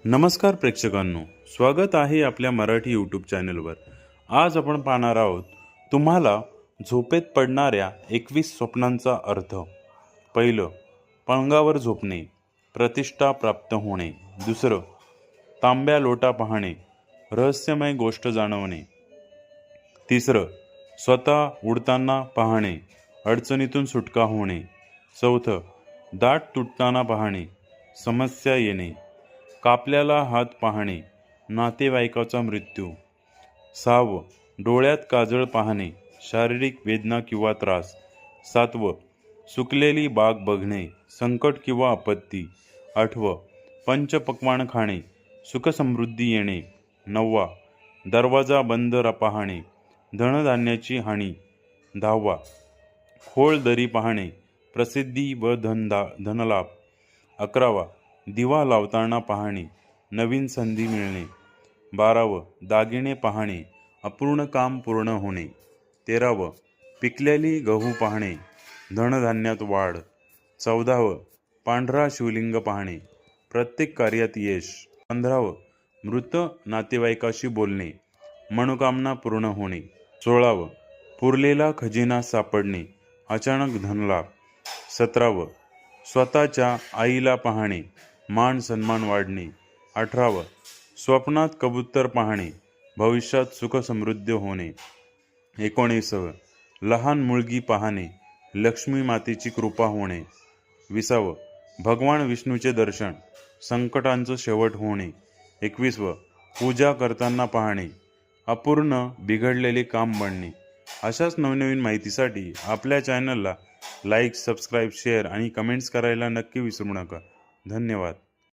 नमस्कार प्रेक्षकांनो, स्वागत आहे आपल्या मराठी यूट्यूब चॅनलवर। आज आपण पाहणार आहोत तुम्हाला झोपेत पडणाऱ्या 21 स्वप्नांचा अर्थ। पहिलं, पलंगावर झोपणे, प्रतिष्ठा प्राप्त होणे। दुसरं, तांब्या लोटा पाहणे, रहस्यमय गोष्ट जाणवणे। तिसरं, स्वतः उडताना पाहणे, अडचणीतून सुटका होणे। चौथं, दाट तुटताना पाहणे, समस्या येणे। कापल्याला हात पाहणे, नातेवाईकाचा मृत्यू। सहावं, डोळ्यात काजळ पाहणे, शारीरिक वेदना किंवा त्रास। सातवं, सुकलेली बाग बघणे, संकट किंवा आपत्ती। आठवं, पंचपक्वान्न खाणे, सुखसमृद्धी येणे। नववा, दरवाजा बंद पाहणे, धनधान्याची हानी। दहावा, खोल दरी पाहणे, प्रसिद्धी व धनलाभ। अकरावा, दिवा लावताना पाहणे, नवीन संधी मिळणे। बारावं, दागिने पाहणे, अपूर्ण काम पूर्ण होणे। तेरावं, पिकलेली गहू पाहणे, धनधान्यात वाढ। चौदावं, पांढरा शिवलिंग पाहणे, प्रत्येक कार्यात यश। 15वं, मृत नातेवाईकाशी बोलणे, मनोकामना पूर्ण होणे। 16वं, पुरलेला खजिना सापडणे, अचानक धनलाभ। 17वं, स्वतःच्या आईला पाहणे, मान सन्मान वाढणे। 18वं, स्वप्नात कबूतर पाहणे, भविष्यात सुख समृद्धी होणे। 19वं, लहान मुलगी पाहणे, लक्ष्मी मातेची कृपा होणे। 20वं, भगवान विष्णूचे दर्शन, संकटांचं शेवट होणे। 21वं, पूजा करताना पाहणे, अपूर्ण बिघडलेले काम बनणे। अशाच नवनवीन माहितीसाठी आपल्या चॅनलला लाईक, सबस्क्राईब, शेअर आणि कमेंट्स करायला नक्की विसरू नका। धन्यवाद।